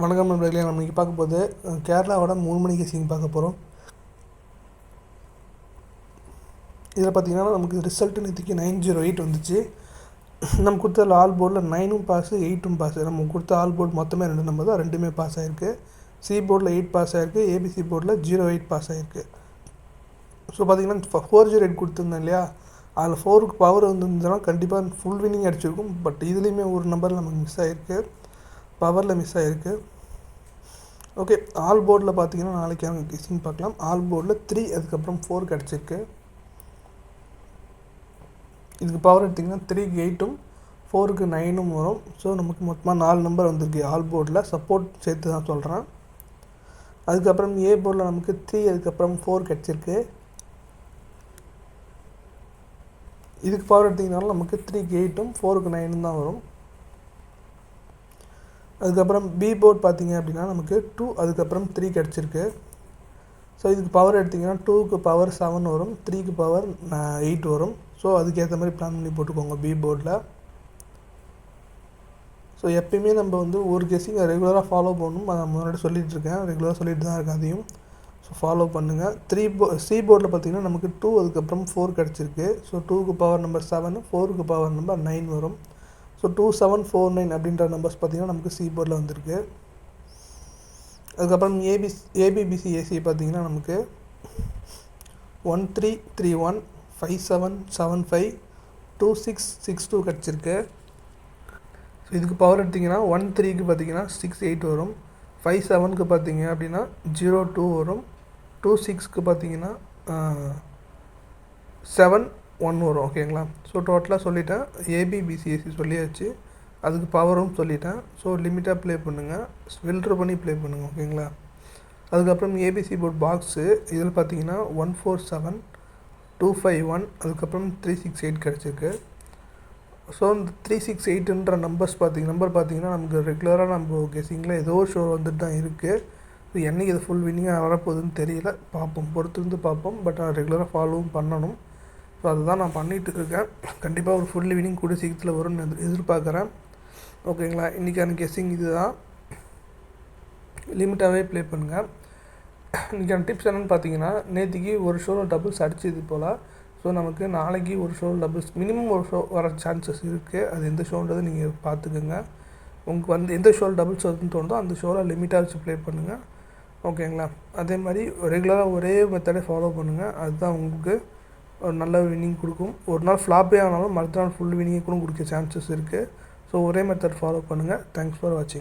வணக்கம் நண்பர்களே. நம்ம இன்றைக்கி பார்க்க போது கேரளாவோட 3 மணி கேசிங் பார்க்க போகிறோம். இதில் பார்த்திங்கன்னா நமக்கு ரிசல்ட்டு நேற்றுக்கு 908 வந்துச்சு. நம்ம கொடுத்த ஆல் போர்டில் 9ம் பாஸு 8ம் பாஸு. நம்ம கொடுத்த ஆல் போர்டு மொத்தமே 2 நம்பர் தான், 2மே பாஸ் ஆகிருக்கு. சி போர்டில் 8 பாஸ் ஆகிருக்கு, ஏபிசி போர்டில் 08 பாஸ் ஆகிருக்கு. ஸோ பார்த்திங்கன்னா 408 கொடுத்துருந்தேன் இல்லையா, அதில் 4க்கு பவர் வந்துருந்ததுன்னா கண்டிப்பாக ஃபுல் வின்னிங் அடிச்சிருக்கும். பட் இதுலேயுமே ஒரு நம்பர் நமக்கு மிஸ் ஆகிருக்கு, பவரில் மிஸ் ஆகிருக்கு. ஓகே, ஆல் போர்டில் பார்த்தீங்கன்னா நாளைக்கு அவங்க கெஸ்ஸிங் பார்க்கலாம். ஆல் போர்டில் 3 அதுக்கப்புறம் 4 கிடச்சிருக்கு. இதுக்கு பவர் எடுத்திங்கன்னா 3க்கு 8ம் 4க்கு 9ம் வரும். ஸோ நமக்கு மொத்தமாக 4 நம்பர் வந்திருக்கு ஆல் போர்டில், சப்போர்ட் சேர்த்து தான் சொல்கிறேன். அதுக்கப்புறம் ஏ போர்டில் நமக்கு 3 அதுக்கப்புறம் 4 கிடச்சிருக்கு. இதுக்கு பவர் எடுத்திங்கனாலும் நமக்கு 3க்கு 8ம் 4க்கு 9ம் தான் வரும். அதுக்கப்புறம் பி போர்ட் பார்த்திங்க அப்படின்னா நமக்கு 2 அதுக்கப்புறம் 3 கிடச்சிருக்கு. ஸோ இதுக்கு பவர் எடுத்திங்கன்னா 2க்கு பவர் 7 வரும், 3க்கு பவர் 8 வரும். ஸோ அதுக்கேற்ற மாதிரி பிளான் பண்ணி போட்டுக்கோங்க பி போர்டில். ஸோ எப்பயுமே நம்ம வந்து ஒரு கெஸ்ஸிங்கை ரெகுலராக ஃபாலோ பண்ணணும். அதை முன்னாடி சொல்லிகிட்ருக்கேன், ரெகுலராக சொல்லிட்டு தான் இருக்கேன். அதையும் ஸோ ஃபாலோ பண்ணுங்கள். சி போர்டில் பார்த்திங்கன்னா நமக்கு 2 அதுக்கப்புறம் 4 கிடச்சிருக்கு. ஸோ 2க்கு பவர் நம்பர் 7, 4க்கு பவர் நம்பர் 9 வரும். ஸோ 2749 அப்படின்ற நம்பர்ஸ் பார்த்திங்கன்னா நமக்கு சி போர்டில் வந்திருக்கு. அதுக்கப்புறம் ஏபிபிசி ஏசி பார்த்திங்கன்னா நமக்கு 1331 5775 2662 கிடச்சிருக்கு. ஸோ இதுக்கு பவர் எடுத்திங்கன்னா 13க்கு பார்த்திங்கன்னா 68 வரும், 57க்கு பார்த்திங்க அப்படின்னா 02 வரும், 26க்கு பார்த்திங்கன்னா 71 வரும். ஓகேங்களா. ஸோ டோட்டலாக சொல்லிட்டேன், ஏபிபிசிஎஸ்சி சொல்லியாச்சு, அதுக்கு பவரும் சொல்லிட்டேன். ஸோ லிமிட்டாக ப்ளே பண்ணுங்கள், ஃபில்ட்ரு பண்ணி ப்ளே பண்ணுங்கள். ஓகேங்களா. அதுக்கப்புறம் ஏபிசி போர்ட் பாக்ஸு இதில் பார்த்தீங்கன்னா 147 251 அதுக்கப்புறம் 368 கிடச்சிருக்கு. ஸோ இந்த 368ன்ற நம்பர் பார்த்தீங்கன்னா நமக்கு ரெகுலராக நம்ம கெஸ்ஸிங்கில் ஏதோ ஒரு ஷோ வந்துட்டு தான் இருக்குது. ஸோ என்றைக்கு இது ஃபுல் வின்னிங்காக வரப்போகுதுன்னு தெரியல, பார்ப்போம், பொறுத்திருந்து பார்ப்போம். பட் நான் ரெகுலராக ஃபாலோவும் பண்ணணும். ஸோ அதுதான் நான் பண்ணிகிட்டு இருக்கேன். கண்டிப்பாக ஒரு ஃபுல் வின்னிங் கூட சீக்கிரத்தில் வரும்னு எதிர்பார்க்குறேன். ஓகேங்களா. இன்றைக்கான கெஸ்ஸிங் இது தான், லிமிட்டாகவே ப்ளே பண்ணுங்கள். இன்றைக்கான டிப்ஸ் என்னென்னு பார்த்தீங்கன்னா, நேற்றுக்கு ஒரு ஷோவில் டபுள்ஸ் அடிச்சது போல். ஸோ நமக்கு நாளைக்கு ஒரு ஷோவில் டபுள்ஸ் மினிமம் ஒரு ஷோ வர சான்சஸ் இருக்குது. அது எந்த ஷோன்றது நீங்கள் பார்த்துக்குங்க. உங்களுக்கு வந்து எந்த ஷோவில் டபுள்ஸ் வருதுன்னு தோணுதோ அந்த ஷோவில் லிமிட்டாக வச்சு ப்ளே பண்ணுங்கள். ஓகேங்களா. அதே மாதிரி ரெகுலராக ஒரே மெத்தடை ஃபாலோ பண்ணுங்கள். அதுதான் உங்களுக்கு ஒரு நல்ல வின்னிங் கொடுக்கும். ஒரு நாள் ஃப்ளாப்பே ஆனாலும் மற்ற நாள் ஃபுல் வின்னிங் கூட கொடுக்க சான்சஸ் இருக்குது. ஸோ ஒரே மெத்தட் ஃபாலோ பண்ணுங்கள். தேங்க்ஸ் ஃபார் வாட்சிங்.